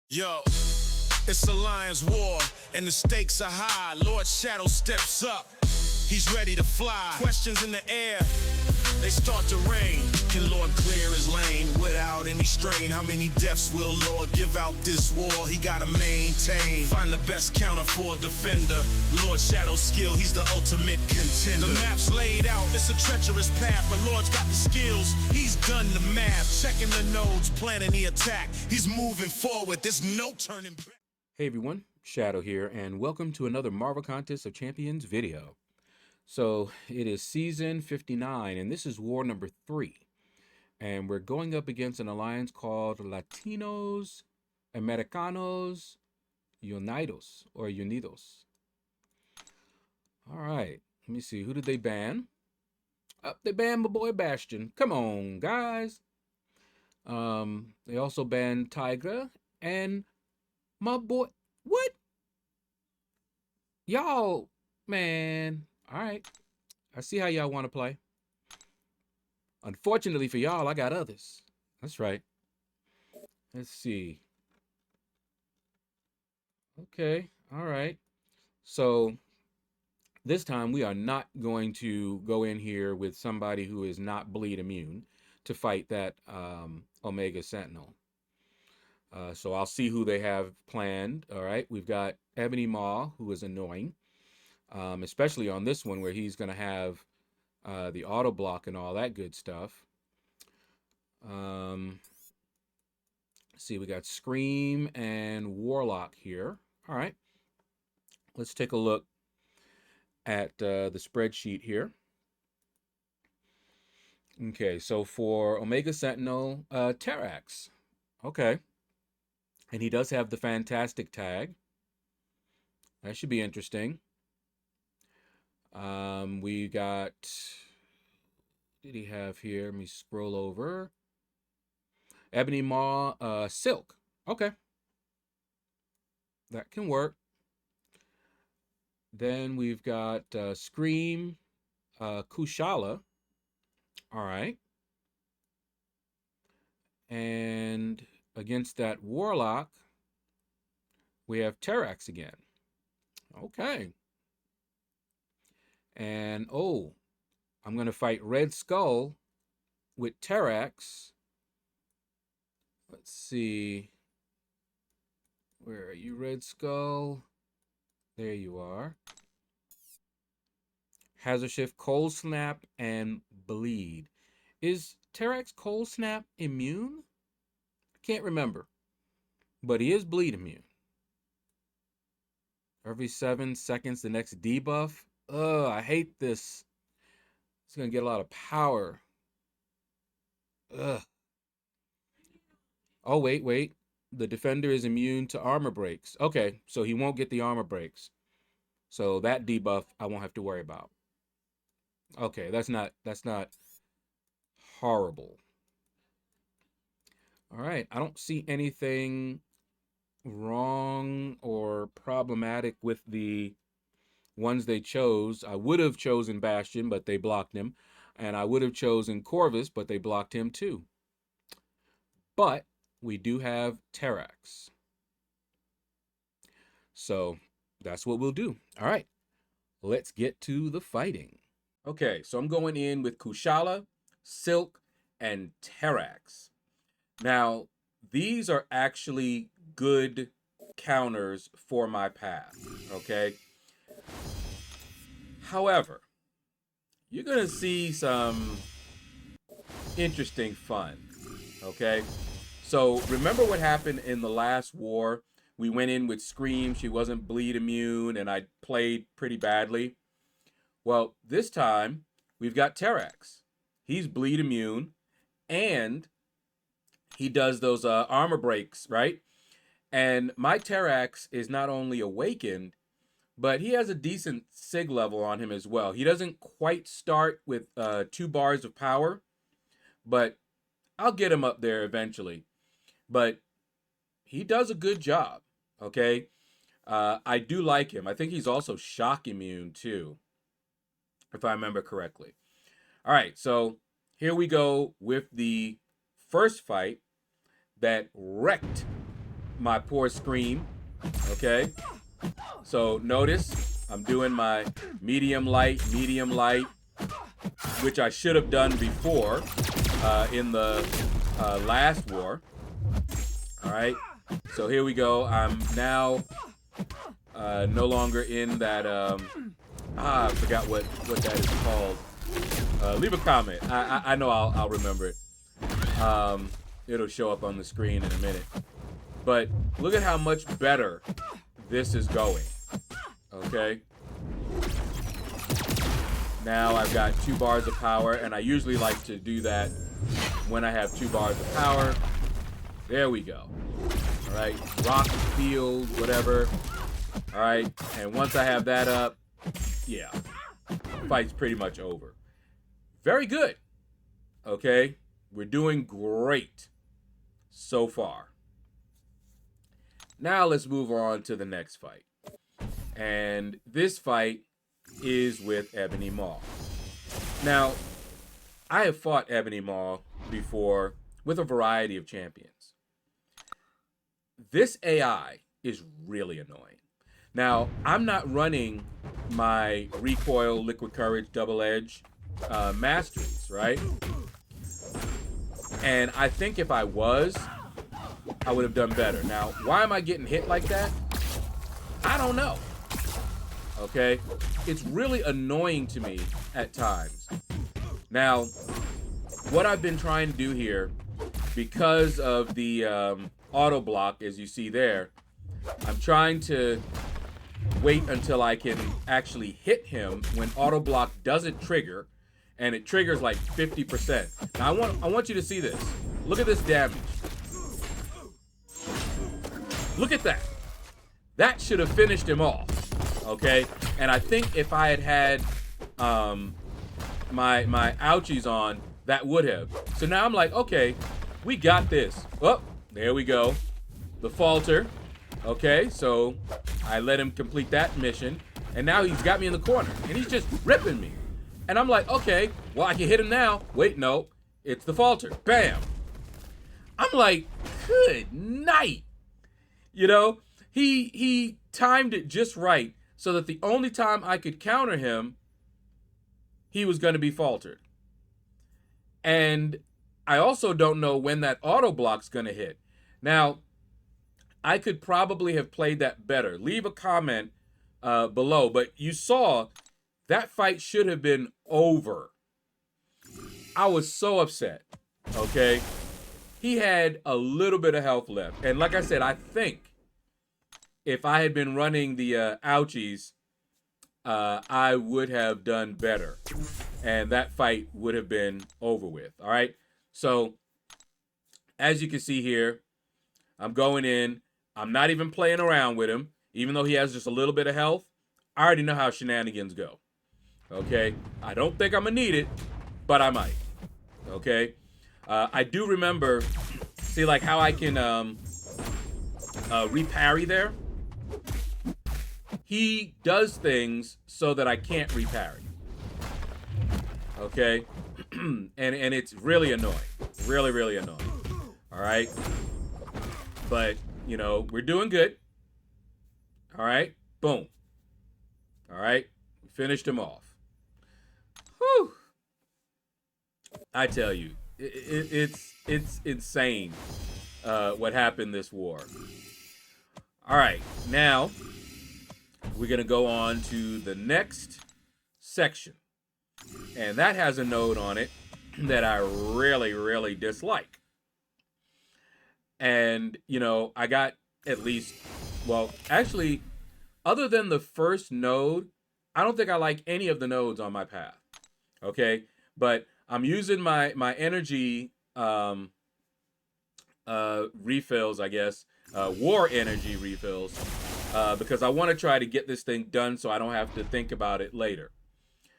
Yo, it's a lion's war, and the stakes are high. Lord Shadow steps up. He's ready to fly. Questions in the air, they start to rain. Can Lord clear his lane without any strain? How many deaths will Lord give out this war? He gotta maintain. Find the best counter for a defender. Lord Shadow's skill, he's the ultimate contender. The map's laid out, it's a treacherous path, but Lord's got the skills. He's done the math, checking the nodes, planning the attack. He's moving forward, there's no turning back. Hey everyone, Shadow here, and welcome to another Marvel Contest of Champions video. So it is season 59, and this is war number 3. And we're going up against an alliance called Latinos Americanos Unidos, or Unidos. All right, let me see, who did they ban? They banned my boy Bastion. Come on, guys. They also banned Tigra and my boy. What? Y'all, man. All right. I see how y'all want to play. Unfortunately for y'all, I got others. That's right. Let's see. Okay. All right. So this time we are not going to go in here with somebody who is not bleed immune to fight that Omega Sentinel. So I'll see who they have planned. All right. We've got Ebony Maw, who is annoying. Especially on this one where he's going to have the auto block and all that good stuff. Let's see, we got Scream and Warlock here. All right, let's take a look at the spreadsheet here. Okay, so for Omega Sentinel, Terrax. Okay, and he does have the fantastic tag. That should be interesting. We got, what did he have here? Let me scroll over. Ebony Maw, Silk. Okay. That can work. Then we've got Scream, Kushala. All right. And against that Warlock, we have Terrax again. Okay. And, oh, I'm going to fight Red Skull with Terrax. Let's see. Where are you, Red Skull? There you are. Hazard Shift, Cold Snap, and Bleed. Is Terrax Cold Snap immune? I can't remember. But he is bleed immune. Every 7 seconds, the next debuff. Ugh, I hate this. It's going to get a lot of power. Ugh. Oh, wait. The defender is immune to armor breaks. Okay, so he won't get the armor breaks. So that debuff I won't have to worry about. Okay, that's not horrible. All right, I don't see anything wrong or problematic with the ones they chose. I would have chosen Bastion, but they blocked him. And I would have chosen Corvus, but they blocked him too. But we do have Terrax. So that's what we'll do. All right, let's get to the fighting. Okay, so I'm going in with Kushala, Silk, and Terrax. Now, these are actually good counters for my path, okay? However, you're going to see some interesting fun, okay? So remember what happened in the last war? We went in with Scream. She wasn't bleed immune, and I played pretty badly. Well, this time, we've got Terrax. He's bleed immune, and he does those armor breaks, right? And my Terrax is not only awakened, but he has a decent sig level on him as well. He doesn't quite start with 2 bars of power, but I'll get him up there eventually. But he does a good job, okay? I do like him. I think he's also shock immune too, if I remember correctly. All right, so here we go with the first fight that wrecked my poor Scream. Okay. So notice I'm doing my medium light, which I should have done before in the last war. All right. So here we go. I'm now no longer in that. I forgot what that is called. Leave a comment. I know I'll remember it. It'll show up on the screen in a minute. But look at how much better this is going. Okay. Now I've got 2 bars of power, and I usually like to do that when I have 2 bars of power. There we go. All right. Rock, field, whatever. All right. And once I have that up, yeah, fight's pretty much over. Very good. Okay. We're doing great so far. Now let's move on to the next fight. And this fight is with Ebony Maw. Now, I have fought Ebony Maw before with a variety of champions. This AI is really annoying. Now, I'm not running my recoil, liquid courage, double edge masteries, right? And I think if I was, I would have done better. Now, why am I getting hit like that? I don't know. Okay? It's really annoying to me at times. Now, what I've been trying to do here, because of the auto block, as you see there, I'm trying to wait until I can actually hit him when auto block doesn't trigger, and it triggers like 50%. Now, I want you to see this. Look at this damage. Look at that. That should have finished him off. Okay? And I think if I had my ouchies on, that would have. So now I'm like, okay, we got this. Oh, there we go. The falter. Okay, so I let him complete that mission. And now he's got me in the corner. And he's just ripping me. And I'm like, okay, well, I can hit him now. Wait, no. It's the falter. Bam. I'm like, good night. You know, he timed it just right so that the only time I could counter him, he was going to be faltered. And I also don't know when that auto block's going to hit. Now, I could probably have played that better. Leave a comment below. But you saw that fight should have been over. I was so upset. Okay? He had a little bit of health left. And like I said, I think if I had been running the ouchies, I would have done better. And that fight would have been over with. All right? So, as you can see here, I'm going in. I'm not even playing around with him. Even though he has just a little bit of health, I already know how shenanigans go. Okay? I don't think I'm going to need it, but I might. Okay? I do remember, see like how I can reparry there? He does things so that I can't reparry. Okay? and it's really annoying. Really, really annoying. All right? But, you know, we're doing good. All right? Boom. All right? We finished him off. Whew. I tell you, it's insane what happened this war. All right, now we're going to go on to the next section. And that has a node on it that I really, really dislike. And, you know, I got at least, well, actually, other than the first node, I don't think I like any of the nodes on my path. Okay? But I'm using my energy refills, I guess, war energy refills, because I want to try to get this thing done so I don't have to think about it later.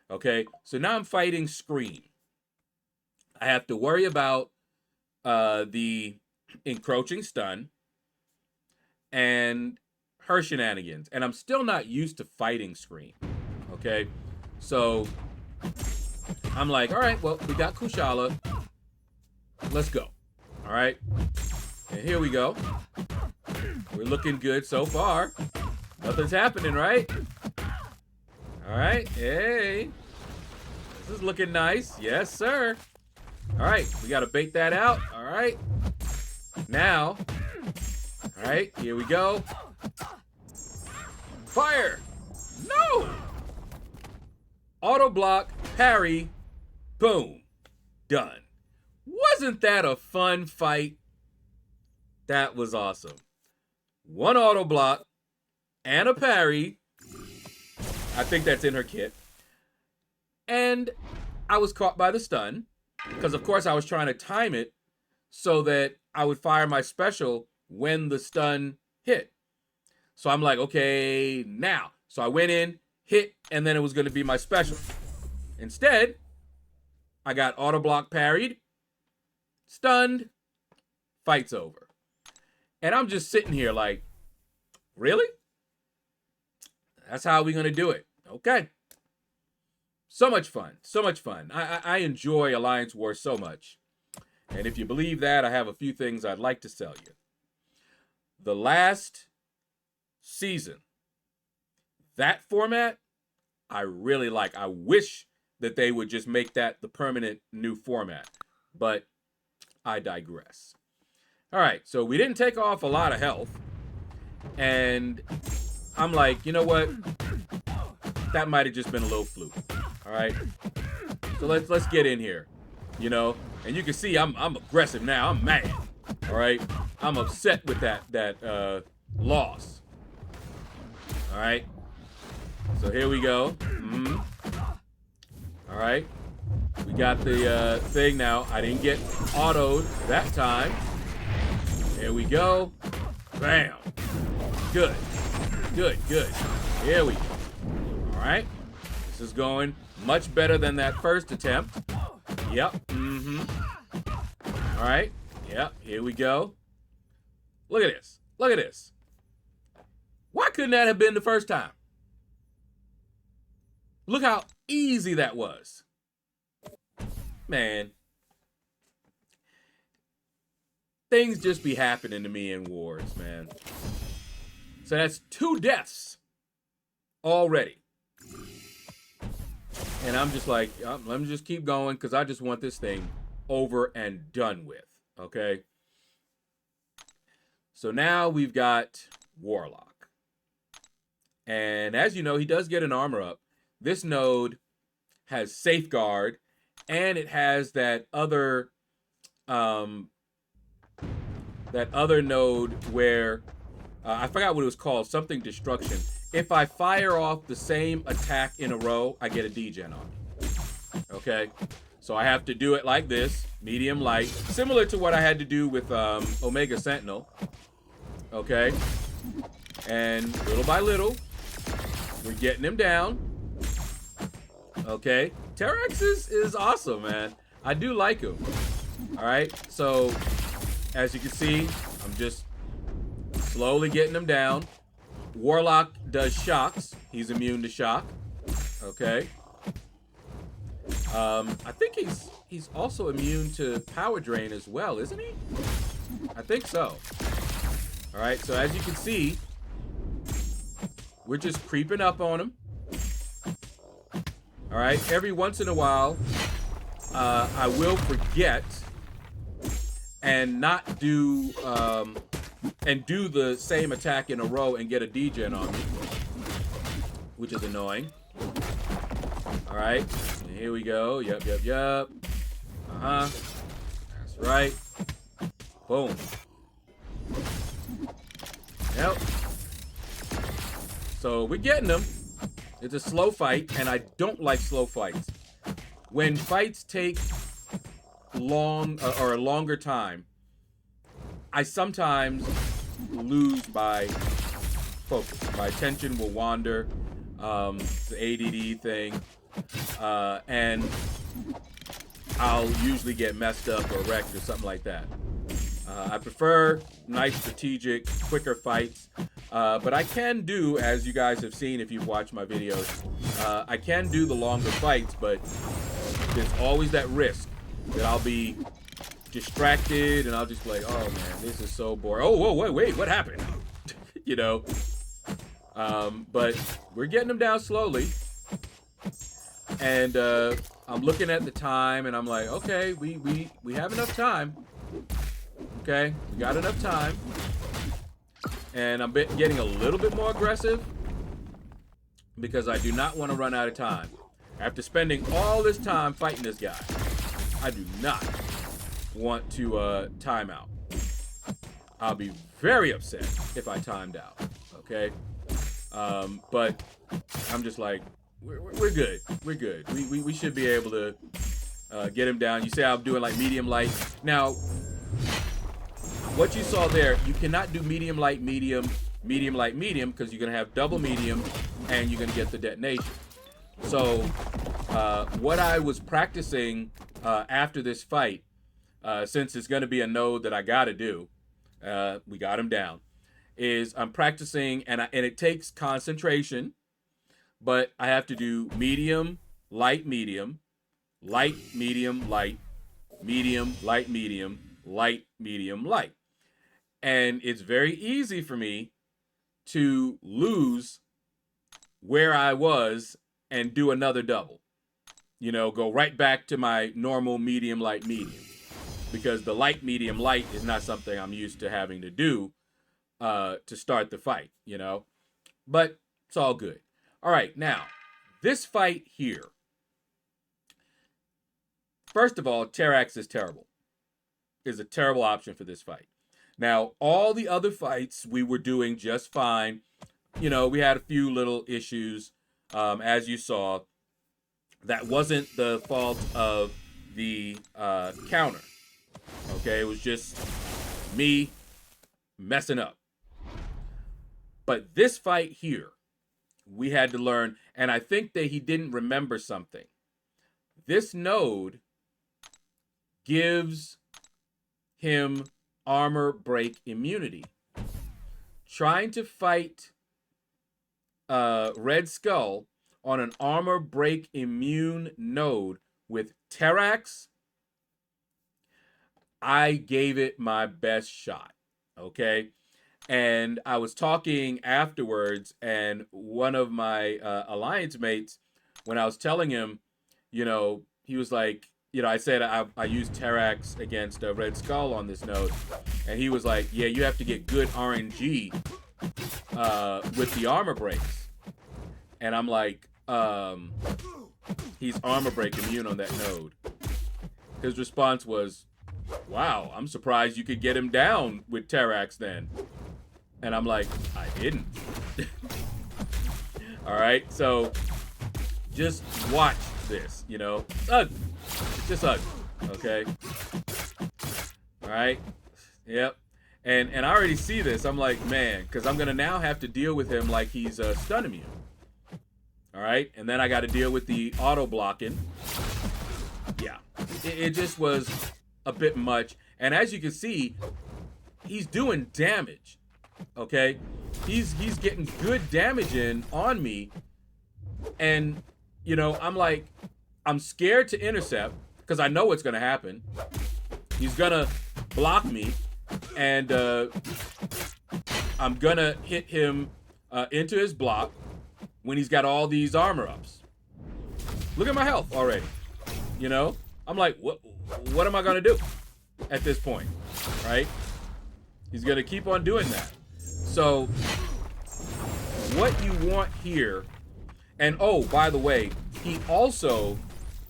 Okay, so now I'm fighting Scream. I have to worry about the encroaching stun and her shenanigans, and I'm still not used to fighting Scream. Okay, so I'm like, all right, well, we got Kushala. Let's go. All right. And here we go. We're looking good so far. Nothing's happening, right? All right. Hey. This is looking nice. Yes, sir. All right. We got to bait that out. All right. Now. All right. Here we go. Fire. No. Auto block. Parry. Boom. Done. Wasn't that a fun fight? That was awesome. One auto block and a parry. I think that's in her kit. And I was caught by the stun because, of course, I was trying to time it so that I would fire my special when the stun hit. So I'm like, okay, now. So I went in, hit, and then it was going to be my special. Instead, I got auto block parried, stunned, fight's over. And I'm just sitting here like, really? That's how we're going to do it. Okay. So much fun. So much fun. I enjoy Alliance Wars so much. And if you believe that, I have a few things I'd like to tell you. The last season, that format, I really like. I wish that they would just make that the permanent new format. But I digress. All right, so we didn't take off a lot of health. And I'm like, you know what? That might have just been a little fluke. All right. So let's get in here. You know, and you can see I'm aggressive now. I'm mad. All right. I'm upset with that loss. All right. So here we go. Mm-hmm. All right. We got the thing now. I didn't get autoed that time. Here we go. Bam. Good. Good, good. Here we go. All right. This is going much better than that first attempt. Yep. Mm-hmm. All right. Yep. Here we go. Look at this. Look at this. Why couldn't that have been the first time? Look how easy that was. Man. Things just be happening to me in wars, man. So that's 2 deaths already. And I'm just like, let me just keep going because I just want this thing over and done with, okay? So now we've got Warlock. And as you know, he does get an armor up. This node has Safeguard, and it has that other node where, I forgot what it was called, something Destruction. If I fire off the same attack in a row, I get a degen on me. Okay? So I have to do it like this, medium light, similar to what I had to do with Omega Sentinel. Okay? And little by little, we're getting him down. Okay? Terex is awesome, man. I do like him. All right? So, as you can see, I'm just slowly getting him down. Warlock does shocks. He's immune to shock. Okay. I think he's also immune to power drain as well, isn't he? I think so. All right. So as you can see, we're just creeping up on him. All right. Every once in a while, I will forget and not do and do the same attack in a row and get a degen on me, which is annoying. All right, and here we go. Yep. Uh-huh. That's right. Boom. Yep. So we're getting them. It's a slow fight, and I don't like slow fights. When fights take long or a longer time, I sometimes lose my focus. My attention will wander. It's the ADD thing. And I'll usually get messed up or wrecked or something like that. I prefer nice, strategic, quicker fights. But I can do, as you guys have seen if you've watched my videos, I can do the longer fights, but there's always that risk that I'll be distracted and I'll just be like, oh man, this is so boring. Oh, whoa, wait, what happened? you know. But we're getting him down slowly. And I'm looking at the time, and I'm like, okay, we have enough time. Okay, we got enough time. And I'm getting a little bit more aggressive because I do not want to run out of time. After spending all this time fighting this guy, I do not want to time out. I'll be very upset if I timed out, okay? But I'm just like, we're good. We're good. We should be able to get him down. You say I'm doing like medium light. Now, what you saw there, you cannot do medium light, medium, medium light, medium, because you're going to have double medium and you're going to get the detonation. So what I was practicing after this fight, since it's going to be a node that I got to do, we got him down, is I'm practicing, and it takes concentration, but I have to do medium, light, medium, light, medium, light, medium, light, medium, light, medium, light. And it's very easy for me to lose where I was and do another double. You know, go right back to my normal medium, light, medium. Because the light, medium, light is not something I'm used to having to do to start the fight, you know. But it's all good. All right, now, this fight here. First of all, Terax is terrible. Is a terrible option for this fight. Now, all the other fights we were doing just fine. You know, we had a few little issues, as you saw. That wasn't the fault of the counter. Okay, it was just me messing up. But this fight here, we had to learn, and I think that he didn't remember something. This node gives him armor break immunity. Trying to fight Red Skull on an armor break immune node with Terax, I gave it my best shot, okay? And I was talking afterwards, and one of my alliance mates, when I was telling him, you know, he was like, you know, I said I used Terax against Red Skull on this node, and he was like, yeah, you have to get good RNG with the armor breaks. And I'm like, he's armor break immune on that node. His response was, wow, I'm surprised you could get him down with Terax then. And I'm like, I didn't. All right, so just watch this, you know. It's ugly. It's just ugly, okay? All right, yep. And I already see this. I'm like, man, because I'm going to now have to deal with him like he's stun immune. All right, and then I got to deal with the auto blocking. Yeah, it just was a bit much. And as you can see, he's doing damage. Okay, he's getting good damage in on me, and you know, I'm like, I'm scared to intercept because I know what's gonna happen. He's gonna block me, and I'm gonna hit him into his block when he's got all these armor ups. Look at my health already. You know, I'm like, what am I gonna do at this point, right? He's gonna keep on doing that. So what you want here, and oh, by the way, he also,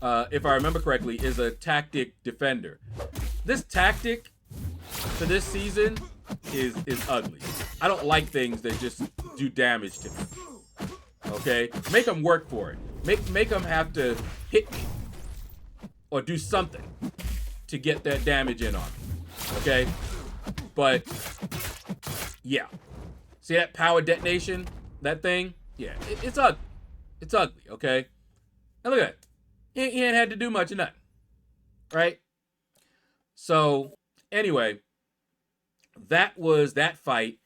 if I remember correctly, is a tactic defender. This tactic for this season is ugly. I don't like things that just do damage to me. Okay, make them work for it. Make them have to hit me or do something to get that damage in on me. Okay, but yeah. See that power detonation? That thing? Yeah, it's ugly. It's ugly, okay? And look at that. He ain't had to do much of nothing. Right? So, anyway, that was that fight.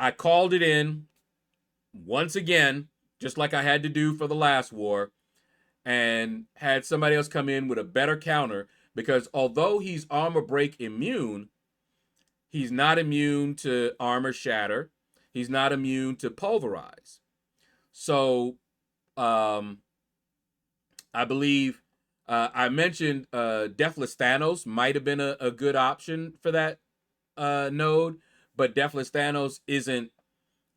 I called it in once again, just like I had to do for the last war, and had somebody else come in with a better counter, because although he's armor break immune, he's not immune to armor shatter. he's not immune to pulverize. So I believe I mentioned Deathless Thanos might have been a good option for that node, but Deathless Thanos isn't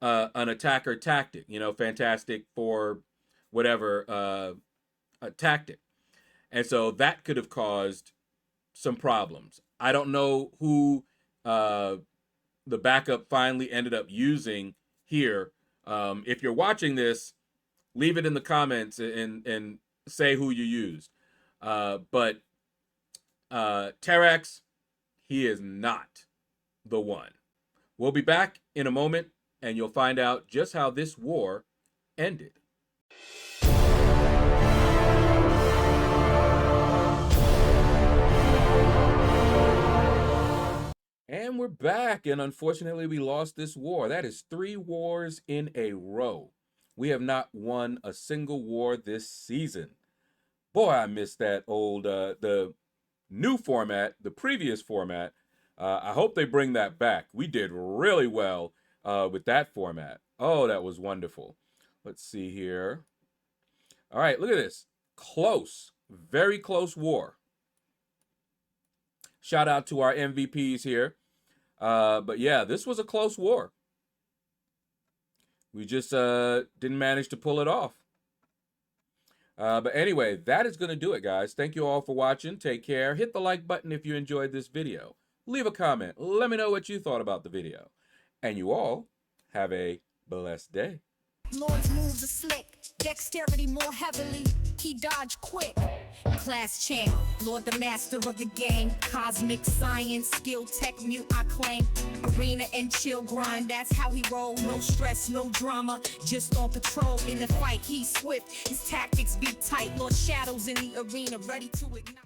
an attacker tactic, Fantastic for whatever a tactic. And so that could have caused some problems. I don't know who the backup finally ended up using here. If you're watching this, leave it in the comments and say who you used. But Terax, he is not the one. We'll be back in a moment, and you'll find out just how this war ended. And we're back, and unfortunately we lost this war. That is 3 wars in a row. We have not won a single war this season. Boy, I miss that old, the new format, the previous format. I hope they bring that back. We did really well with that format. Oh, that was wonderful. Let's see here. All right, look at this. Close, very close war. Shout out to our MVPs here. But yeah, this was a close war. We just didn't manage to pull it off. But anyway, that is going to do it, guys. Thank you all for watching. Take care. Hit the like button if you enjoyed this video. Leave a comment. Let me know what you thought about the video. And you all have a blessed day. Lord's moves are slick, dexterity more heavily, he dodged quick. Class champ, Lord the master of the game, cosmic science, skill tech mute I claim. Arena and chill grind, that's how he roll, no stress, no drama, just on patrol. In the fight he's swift, his tactics be tight, LordShaedow's in the arena, ready to ignite.